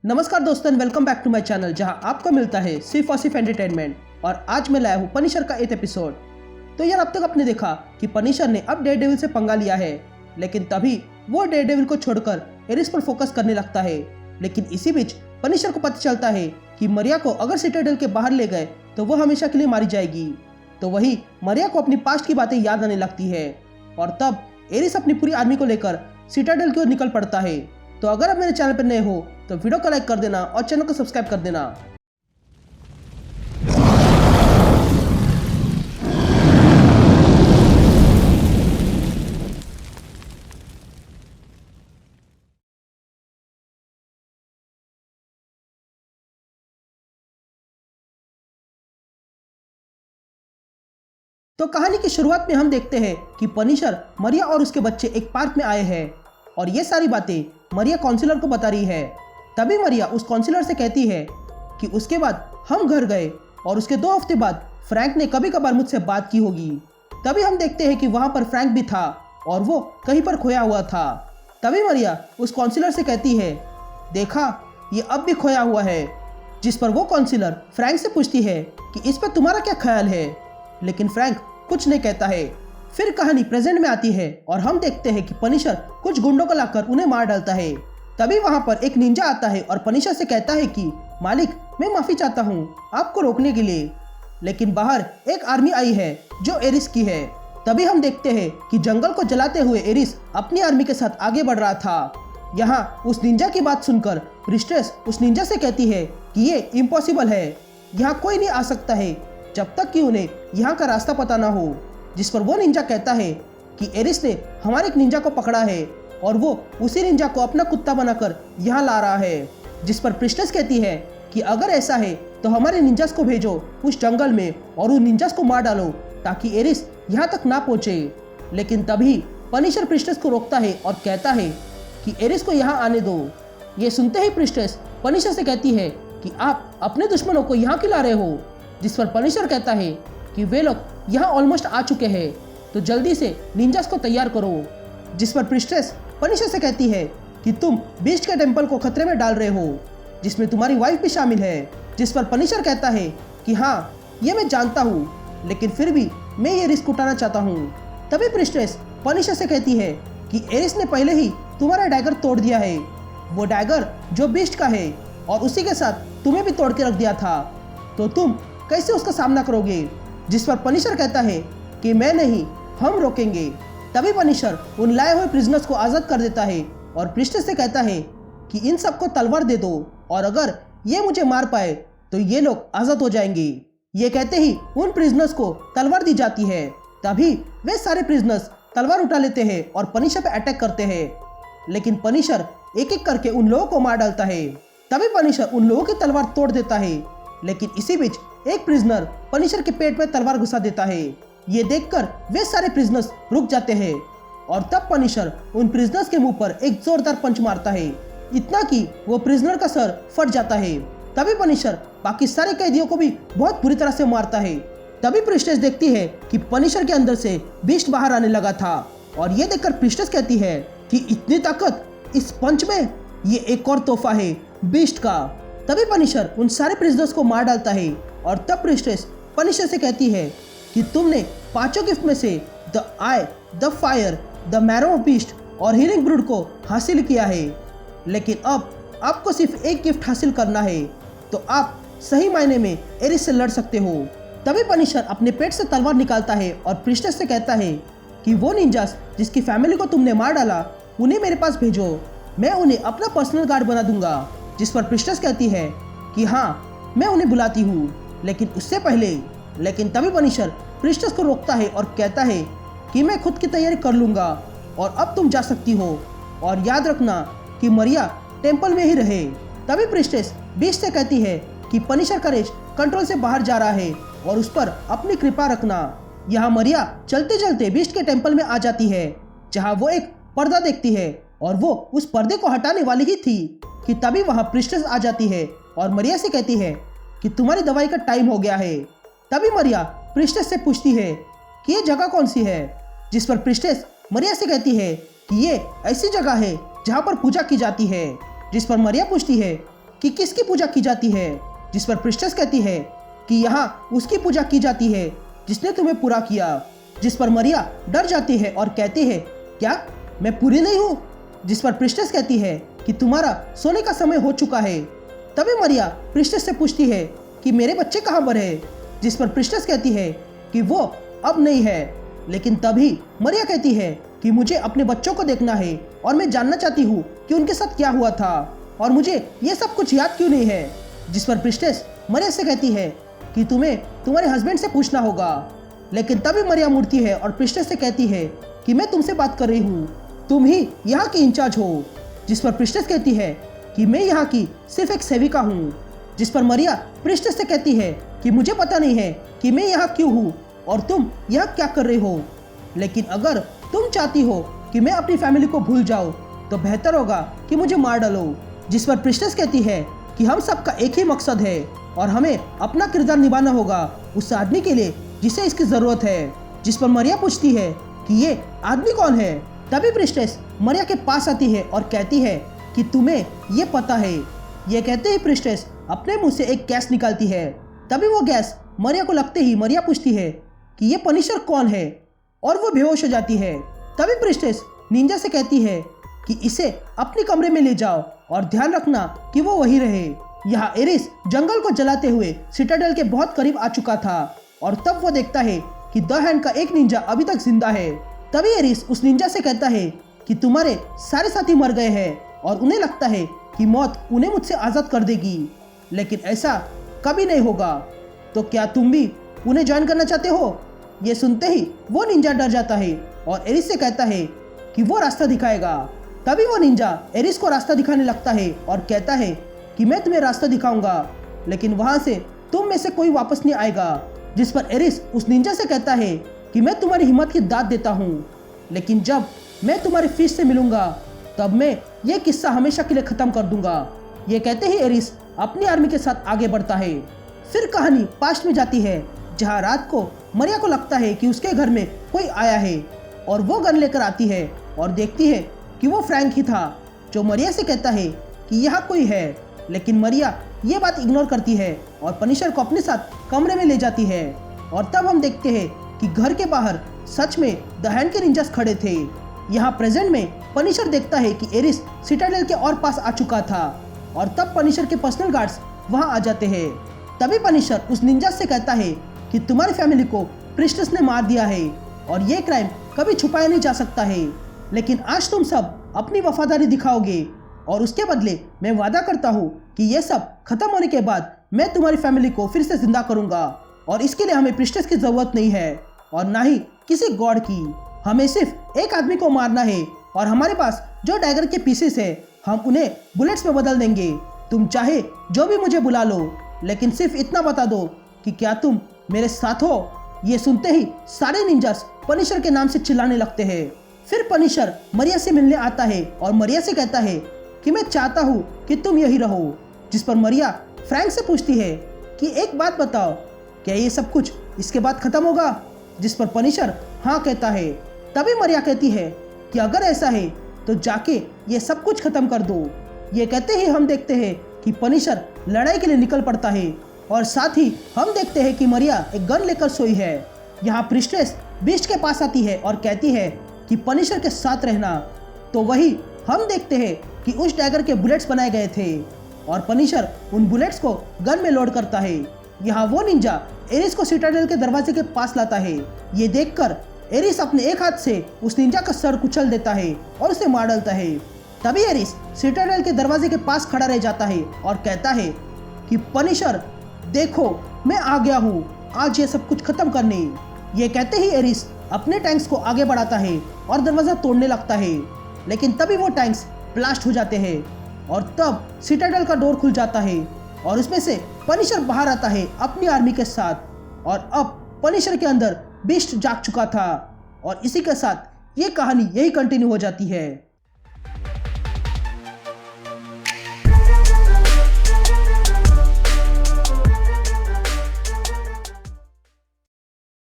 नमस्कार दोस्तों, welcome back to my channel जहां आपको मिलता है सिर्फ और सिर्फ एंटरटेनमेंट। और आज मैं लाया हूं पनिशर का 8 एपिसोड। तो यार, अब तक आपने देखा कि पनिशर ने अब डेयरडेविल से पंगा लिया है, लेकिन तभी वो डेयरडेविल को छोड़कर एरिस पर फोकस करने लगता है। लेकिन इसी बीच पनिशर को पता चलता है कि मरिया को अगर सिटाडेल के बाहर ले गए तो वो हमेशा के लिए मारी जाएगी। तो वही मरिया को अपनी पास्ट की बातें याद आने लगती है और तब एरिस अपनी पूरी आर्मी को लेकर सिटाडेल की ओर निकल पड़ता है। तो अगर आप मेरे चैनल पर नए हो तो वीडियो को लाइक कर देना और चैनल को सब्सक्राइब कर देना। तो कहानी की शुरुआत में हम देखते हैं कि पनिशर मरिया और उसके बच्चे एक पार्क में आए हैं और ये सारी बातें मरिया काउंसिलर को बता रही है। तभी मरिया उस काउंसिलर से कहती है कि उसके बाद हम घर गए और उसके 2 हफ्ते बाद फ्रैंक ने कभी कभार मुझसे बात की होगी। तभी हम देखते हैं कि वहां पर फ्रैंक भी था और वो कहीं पर खोया हुआ था। तभी मरिया उस काउंसिलर से कहती है, देखा, ये अब भी खोया हुआ है। जिस पर वो काउंसिलर फ्रैंक से पूछती है कि इस पर तुम्हारा क्या ख्याल है, लेकिन फ्रैंक कुछ नहीं कहता है। फिर कहानी प्रेजेंट में आती है और हम देखते हैं कि पनिशर कुछ गुंडों को लाकर उन्हें मार डालता है। तभी वहां पर एक निंजा आता है और पनिशर से कहता है कि मालिक, मैं माफी चाहता हूँ आपको रोकने के लिए, लेकिन बाहर एक आर्मी आई है जो एरिस की है। तभी हम देखते हैं कि जंगल को जलाते हुए एरिस अपनी आर्मी के साथ आगे बढ़ रहा था। यहाँ उस निंजा की बात सुनकर प्रिस्टेस उस निंजा से कहती है कि ये इम्पॉसिबल है, यहाँ कोई नहीं आ सकता है जब तक कि उन्हें यहाँ का रास्ता पता ना हो। जिस पर वो निंजा कहता है कि एरिस ने हमारे एक निंजा को पकड़ा है और वो उसी निंजा को अपना कुत्ता बनाकर यहाँ ला रहा है। जिस पर प्रिस्टेस कहती है कि अगर ऐसा है तो हमारे निंजास को भेजो उस जंगल में और उन निंजास को मार डालो ताकि एरिस यहाँ तक ना पहुँचे। लेकिन तभी पनिशर प्रिस्टेस को रोकता है और कहता है कि एरिस को यहाँ आने दो। ये सुनते ही प्रिस्टेस पनिशर से कहती है कि आप अपने दुश्मनों को यहाँ क्यों ला रहे हो। जिस पर पनिशर कहता है कि वे लोग यहाँ ऑलमोस्ट आ चुके हैं, तो जल्दी से निंजास को तैयार करो। जिस पर प्रिस्टेस पनिशर से कहती है कि तुम बीस्ट के टेम्पल को खतरे में डाल रहे हो, जिसमें तुम्हारी वाइफ भी शामिल है। जिस पर पनिशर कहता है कि हाँ, ये मैं जानता हूँ, लेकिन फिर भी मैं ये रिस्क उठाना चाहता हूँ। तभी प्रिस्टेस पनिशर से कहती है कि एरिस ने पहले ही तुम्हारा डैगर तोड़ दिया है, वो डैगर जो बीस्ट का है, और उसी के साथ तुम्हें भी तोड़ के रख दिया था, तो तुम कैसे उसका सामना करोगे। जिस पर पनिशर कहता है कि मैं नहीं, हम रोकेंगे। तभी पनिशर उन लाए हुए प्रिजनर्स को आज़ाद कर देता है और प्रिस्टेस से कहता है कि इन सबको तलवार दे दो और अगर ये मुझे मार पाए तो ये लोग आज़ाद हो जाएंगे। ये कहते ही उन प्रिजनर्स को तलवार दी जाती है। तभी वे सारे प्रिजनर्स तलवार उठा लेते हैं और पनिशर पर अटैक करते हैं, लेकिन पनिशर एक एक करके उन लोगों को मार डालता है। तभी पनिशर उन लोगों की तलवार तोड़ देता है, लेकिन इसी बीच एक प्रिजनर पनिशर के पेट में तलवार घुसा देता है। ये देखकर वे सारे प्रिजनर्स रुक जाते हैं और तब पनिशर उन प्रिजनर्स के मुंह पर एक जोरदार पंच मारता है, इतना कि वो प्रिजनर का सर फट जाता है। तभी पनिशर बाकी सारे कैदियों को भी बहुत बुरी तरह से मारता है। तभी प्रिस्टेस देखती है कि पनिशर के अंदर से बीस्ट बाहर आने लगा था और ये देखकर प्रिस्टेस कहती है कि इतनी ताकत इस पंच में, ये एक और तोहफा है बीस्ट का। तभी पनिशर उन सारे प्रिजनर्स को मार डालता है और तब प्रिस्टेस पनिशर से कहती है कि तुमने 5 गिफ्ट में से the I, the fire, the marrow of beast और हीलिंग ब्रूड को हासिल किया है, लेकिन अब आपको सिर्फ एक गिफ्ट हासिल करना है, तो आप सही मायने में एरिस से लड़ सकते हो। तभी पनिशर अपने पेट से तलवार निकालता है और प्रिस्टेस से कहता है कि वो निंजास जिसकी फैमिली को तुमने मार डाला, उन्हें मेरे पास भेजो, मैं उन्हें अपना पर्सनल गार्ड बना दूंगा। जिस पर प्रिस्टेस कहती है कि हाँ, मैं उन्हें बुलाती हूँ, लेकिन उससे पहले। लेकिन तभी पनिशर प्रिस्टेस को रोकता है और कहता है कि मैं खुद की तैयारी कर लूँगा और अब तुम जा सकती हो, और याद रखना कि मरिया टेम्पल में ही रहे। तभी प्रिस्टेस बीस्ट से कहती है कि पनिशर का रेश कंट्रोल से बाहर जा रहा है और उस पर अपनी कृपा रखना। यहाँ मरिया चलते चलते बीस्ट के टेम्पल में आ जाती है, जहाँ वो एक पर्दा देखती है और वो उस पर्दे को हटाने वाली ही थी कि तभी वहाँ प्रिस्टेस आ जाती है और मरिया से कहती है कि तुम्हारी दवाई का टाइम हो गया है। तभी मरिया प्रिस्टेस से पूछती है कि ये जगह कौन सी है। जिस पर प्रिस्टेस मरिया से कहती है कि ये ऐसी जगह है जहाँ पर पूजा की जाती है। जिस पर मरिया पूछती है कि किसकी पूजा की जाती है, जिस पर प्रिस्टेस कहती है कि यहाँ उसकी पूजा की जाती है जिसने तुम्हें पूरा किया। जिस पर मरिया डर जाती है और कहती है, क्या मैं पूरी नहीं हूँ? जिस पर प्रिस्टेस कहती है कि तुम्हारा सोने का समय हो चुका है। तभी मरिया प्रिस्टेस से पूछती है कि मेरे बच्चे कहाँ पर है? जिस पर प्रिस्टेस कहती है कि वो अब नहीं है। लेकिन तभी मरिया कहती है कि मुझे अपने बच्चों को देखना है और मैं जानना चाहती हूँ कि उनके साथ क्या हुआ था और मुझे ये सब कुछ याद क्यों नहीं है। जिस पर प्रिस्टेस मरिया से कहती है कि तुम्हें तुम्हारे हस्बैंड से पूछना होगा। लेकिन तभी मरिया मुड़ती है और प्रिस्टेस से कहती है कि मैं तुमसे बात कर रही हूँ, तुम ही यहाँ की इंचार्ज हो। जिस पर प्रिस्टेस कहती है कि मैं यहाँ की सिर्फ एक सेविका हूँ। जिस पर मरिया प्रिस्टेस से कहती है कि मुझे पता नहीं है कि मैं यहाँ क्यों हूँ और तुम यहाँ क्या कर रही हो, लेकिन अगर तुम चाहती हो कि मैं अपनी फैमिली को भूल जाऊँ तो बेहतर होगा कि मुझे मार डालो। जिस पर प्रिस्टेस कहती है कि हम सबका एक ही मकसद है और हमें अपना किरदार निभाना होगा उस आदमी के लिए जिसे इसकी ज़रूरत है। जिस पर मरिया पूछती है कि ये आदमी कौन है। तभी प्रिस्टेस मरिया के पास आती है और कहती है कि तुम्हें ये पता है। ये कहते ही प्रिस्टेस अपने मुंह से एक गैस निकालती है। तभी वो गैस मरिया को लगते ही मरिया पूछती है कि ये पनिशर कौन है और वो बेहोश हो जाती है। तभी प्रिस्टेस निंजा से कहती है कि इसे अपने कमरे में ले जाओ और ध्यान रखना कि वो वहीं रहे। यहाँ एरिस जंगल को जलाते हुए सिटाडेल के बहुत करीब आ चुका था और तब वो देखता है कि द हैंड का एक निंजा अभी तक जिंदा है। तभी एरिस उस निंजा से कहता है कि तुम्हारे सारे साथी मर गए हैं और उन्हें लगता है कि मौत उन्हें मुझसे आज़ाद कर देगी, लेकिन ऐसा कभी नहीं होगा। तो क्या तुम भी उन्हें ज्वाइन करना चाहते हो? ये सुनते ही वो निंजा डर जाता है और एरिस से कहता है कि वो रास्ता दिखाएगा। तभी वो निंजा एरिस को रास्ता दिखाने लगता है और कहता है कि मैं तुम्हें रास्ता दिखाऊंगा, लेकिन वहां से तुम में से कोई वापस नहीं आएगा। जिस पर एरिस उस निंजा से कहता है कि मैं तुम्हारी हिम्मत की दाद देता हूँ, लेकिन जब मैं तुम्हारी फीस से मिलूंगा तब मैं ये किस्सा हमेशा के लिए ख़त्म कर दूंगा। ये कहते ही एरिस अपनी आर्मी के साथ आगे बढ़ता है। फिर कहानी पास्ट में जाती है जहाँ रात को मरिया को लगता है कि उसके घर में कोई आया है और वो गन लेकर आती है और देखती है कि वो फ्रैंक ही था, जो मरिया से कहता है कि यहाँ कोई है। लेकिन मरिया ये बात इग्नोर करती है और पनिशर को अपने साथ कमरे में ले जाती है। और तब हम देखते हैं कि घर के बाहर सच में द हैंड के निंजास खड़े थे। यहाँ प्रेजेंट में पनिशर देखता है कि एरिस सिटाडेल के और पास आ चुका था और तब पनिशर के पर्सनल गार्ड्स वहाँ आ जाते हैं। तभी पनिशर उस निंजास से कहता है कि तुम्हारी फैमिली को प्रिस्टेस ने मार दिया है और ये क्राइम कभी छुपाया नहीं जा सकता है, लेकिन आज तुम सब अपनी वफादारी दिखाओगे और उसके बदले मैं वादा करता हूँ कि ये सब खत्म होने के बाद मैं तुम्हारी फैमिली को फिर से जिंदा करूँगा और इसके लिए हमें प्रिस्टेस की ज़रूरत नहीं है और ना ही किसी गॉड की। हमें सिर्फ एक आदमी को मारना है और हमारे पास जो डैगर के पीसेस है हम उन्हें बुलेट्स में बदल देंगे। तुम चाहे जो भी मुझे बुला लो, लेकिन सिर्फ इतना बता दो कि क्या तुम मेरे साथ हो। ये सुनते ही सारे निंजास पनिशर के नाम से चिल्लाने लगते हैं। फिर पनिशर मरिया से मिलने आता है और मरिया से कहता है कि मैं चाहता हूँ कि तुम यही रहो। जिस पर मरिया फ्रैंक से पूछती है कि एक बात बताओ, क्या ये सब कुछ इसके बाद खत्म होगा? जिस पर पनिशर हाँ कहता है। तभी मरिया कहती है कि अगर ऐसा है तो जाके ये सब कुछ खत्म कर दो। ये कहते ही हम देखते हैं कि पनिशर लड़ाई के लिए निकल पड़ता है और साथ ही हम देखते हैं कि मरिया एक गन लेकर सोई है। यहाँ प्रिस्टेस बीस्ट के पास आती है और कहती है कि पनिशर के साथ रहना। तो वही हम देखते हैं कि उस डैगर के बुलेट्स बनाए गए थे और पनिशर उन बुलेट्स को गन में लोड करता है। यहाँ वो निंजा एरिस को सिटाडेल के दरवाजे के पास लाता है। ये देखकर एरिस अपने एक हाथ से उस निंजा का सर कुचल देता है और उसे मार डालता है। तभी एरिस सिटाडेल के दरवाजे के पास खड़ा रह जाता है और कहता है कि पनिशर देखो, मैं आ गया हूँ आज ये सब कुछ खत्म करने। ये कहते ही एरिस अपने टैंक्स को आगे बढ़ाता है और दरवाजा तोड़ने लगता है, लेकिन तभी वो टैंक्स ब्लास्ट हो जाते हैं और तब सिटाडेल का डोर खुल जाता है और उसमें से पनिशर बाहर आता है अपनी आर्मी के साथ। और अब पनिशर के अंदर बीस्ट जाग चुका था और इसी के साथ ये कहानी यही कंटिन्यू हो जाती है।